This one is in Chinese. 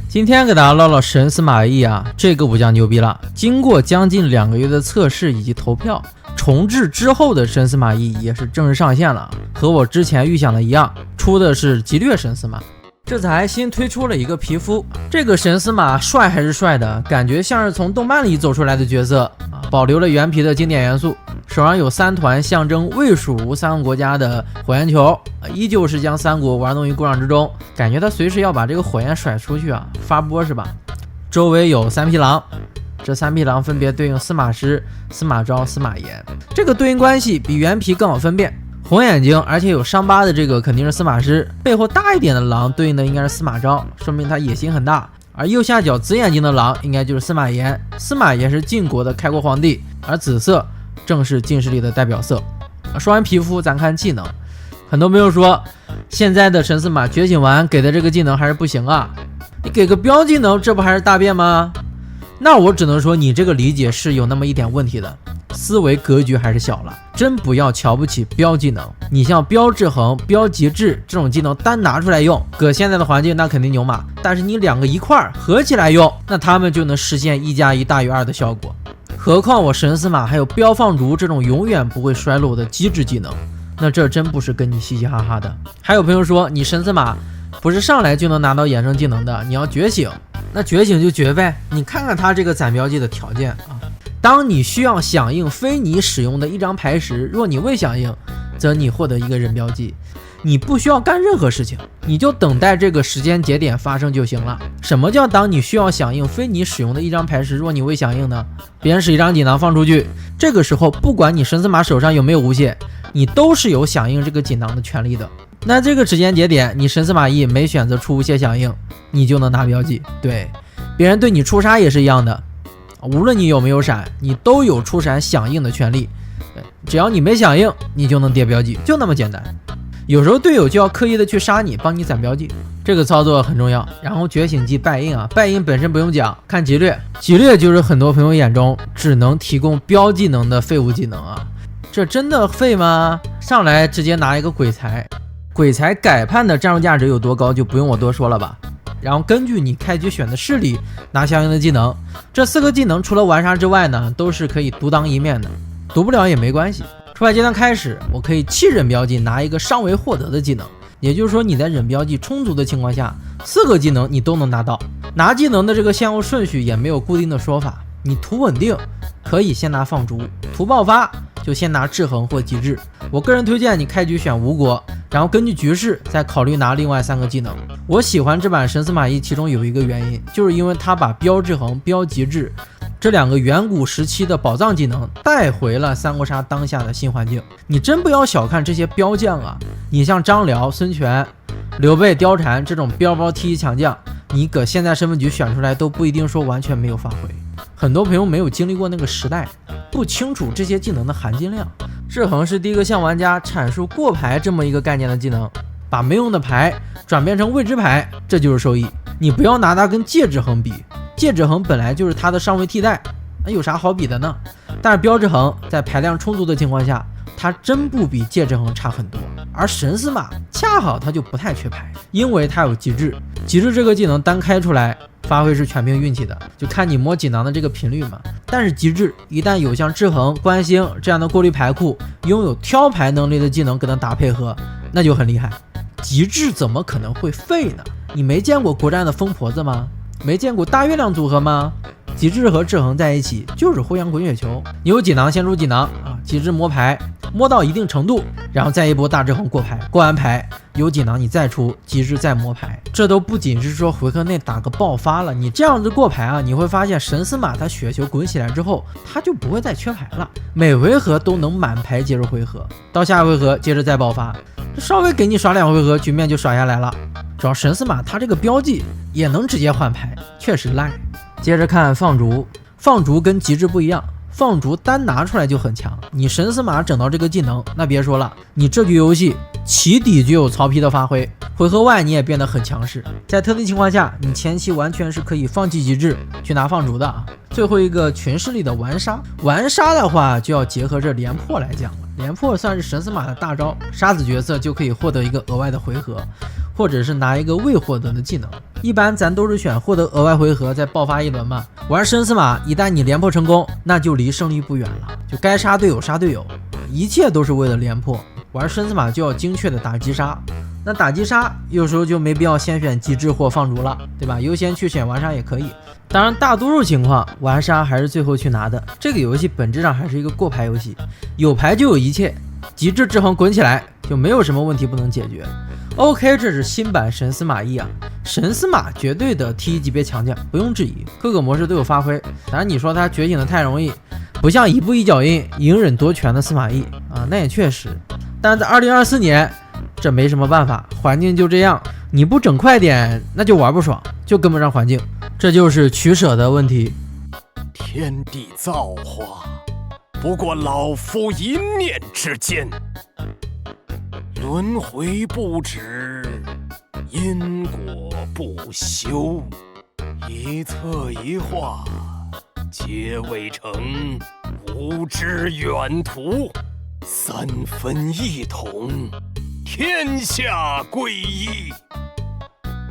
今天给大家唠唠神司马懿啊，这个武将牛逼了。经过将近2个月的测试以及投票，重置之后的神司马懿也是正式上线了。和我之前预想的一样，出的是激烈神司马。这次还新推出了一个皮肤，这个神司马帅还是帅的，感觉像是从动漫里走出来的角色啊，保留了原皮的经典元素。手上有3团象征魏蜀吴3个国家的火焰球，依旧是将3国玩弄于股掌之中，感觉他随时要把这个火焰甩出去啊，发波是吧？周围有3匹狼，这3匹狼分别对应司马师、司马昭、司马炎，这个对应关系比原皮更好分辨。红眼睛而且有伤疤的这个肯定是司马师，背后大一点的狼对应的应该是司马昭，说明他野心很大。而右下角紫眼睛的狼应该就是司马炎，司马炎是晋国的开国皇帝，而紫色正是晋势力的代表色。说完皮肤，咱看技能。很多朋友说，现在的神司马觉醒完给的这个技能还是不行啊，你给个标技能，这不还是大便吗？那我只能说你这个理解是有那么一点问题的，思维格局还是小了。真不要瞧不起标技能，你像标制衡、标极致这种技能单拿出来用，搁现在的环境那肯定牛马，但是你2个一块儿合起来用，那他们就能实现1+1大于2的效果。何况我神司马还有标放逐这种永远不会衰落的机制技能，那这真不是跟你嘻嘻哈哈的。还有朋友说，你神司马不是上来就能拿到衍生技能的，你要觉醒，那觉醒就绝呗。你看看他这个攒标记的条件啊，当你需要响应非你使用的一张牌时，若你未响应，则你获得一个人标记。你不需要干任何事情，你就等待这个时间节点发生就行了。什么叫当你需要响应非你使用的一张牌时，若你未响应呢？别人使一张锦囊放出去，这个时候不管你神司马手上有没有无限，你都是有响应这个锦囊的权利的。那这个时间节点，你神司马懿没选择出无限响应，你就能拿标记。对，别人对你出杀也是一样的，无论你有没有闪，你都有出闪响应的权利。只要你没响应，你就能叠标记，就那么简单。有时候队友就要刻意的去杀你，帮你攒标记，这个操作很重要。然后觉醒技败印啊，败印本身不用讲，看劫掠，劫掠就是很多朋友眼中只能提供标技能的废物技能啊，这真的废吗？上来直接拿一个鬼才，鬼才改判的战术价值有多高就不用我多说了吧。然后根据你开局选的势力拿相应的技能，这4个技能除了玩杀之外呢，都是可以独当一面的，读不了也没关系。出牌阶段开始，我可以弃忍标记拿一个尚未获得的技能，也就是说你在忍标记充足的情况下，4个技能你都能拿到。拿技能的这个先后顺序也没有固定的说法，你图稳定可以先拿放逐，图爆发就先拿制衡或极致。我个人推荐你开局选吴国，然后根据局势再考虑拿另外3个技能。我喜欢这版神司马懿，其中有一个原因，就是因为他把标制衡、标极致这2个远古时期的宝藏技能带回了三国杀当下的新环境。你真不要小看这些标将啊，你像张辽、孙权、刘备、貂蝉这种标包T1强将，你搁现在身份局选出来都不一定说完全没有发挥。很多朋友没有经历过那个时代，不清楚这些技能的含金量。制衡是第一个向玩家阐述过牌这么一个概念的技能，把没用的牌转变成未知牌，这就是收益。你不要拿它跟戒制衡比，戒制衡本来就是它的上位替代，那有啥好比的呢？但是标制衡在排量充足的情况下，它真不比戒制衡差很多。而神司马恰好它就不太缺牌，因为它有极致。极致这个技能单开出来发挥是全凭运气的，就看你摸锦囊的这个频率嘛。但是极致一旦有像制衡、观星这样的过滤牌库，拥有挑牌能力的技能跟它打配合，那就很厉害。极致怎么可能会废呢？你没见过国战的疯婆子吗？没见过大月亮组合吗？极致和制衡在一起就是互相滚雪球。你有锦囊先出锦囊啊，极致摸牌摸到一定程度，然后再一波大制衡过牌，过完牌有锦囊你再出极致再摸牌，这都不仅是说回合内打个爆发了，你这样子过牌啊，你会发现神司马他雪球滚起来之后，他就不会再缺牌了，每回合都能满牌接着回合，到下回合接着再爆发，稍微给你耍2回合，局面就耍下来了。主要神司马他这个标记也能直接换牌，确实赖。接着看放逐，放逐跟极致不一样，放逐单拿出来就很强，你神司马整到这个技能，那别说了，你这局游戏起底就有曹丕的发挥，回合外你也变得很强势。在特定情况下，你前期完全是可以放弃极致去拿放逐的啊。最后一个群势力的玩杀，玩杀的话就要结合着廉颇来讲了。廉颇算是神司马的大招，杀子角色就可以获得一个额外的回合，或者是拿一个未获得的技能。一般咱都是选获得额外回合再爆发一轮嘛。玩神司马，一旦你连破成功，那就离胜利不远了，就该杀队友杀队友，一切都是为了连破。玩神司马就要精确的打击杀，那打击杀有时候就没必要先选机制或放逐了，对吧？优先去选玩杀也可以。当然，大多数情况玩杀还是最后去拿的。这个游戏本质上还是一个过牌游戏，有牌就有一切，极致制衡滚起来，就没有什么问题不能解决。OK， 这是新版神司马懿啊，神司马绝对的 T1级别强将，不用质疑，各个模式都有发挥。当然，你说他觉醒的太容易，不像一步一脚印、隐忍夺权的司马懿啊，那也确实。但在2024年，这没什么办法，环境就这样，你不整快点，那就玩不爽，就跟不上环境，这就是取舍的问题。天地造化，不过老夫一念之间。轮回不止，因果不休，一策一划，皆未成吾之远图。三分一统，天下归一。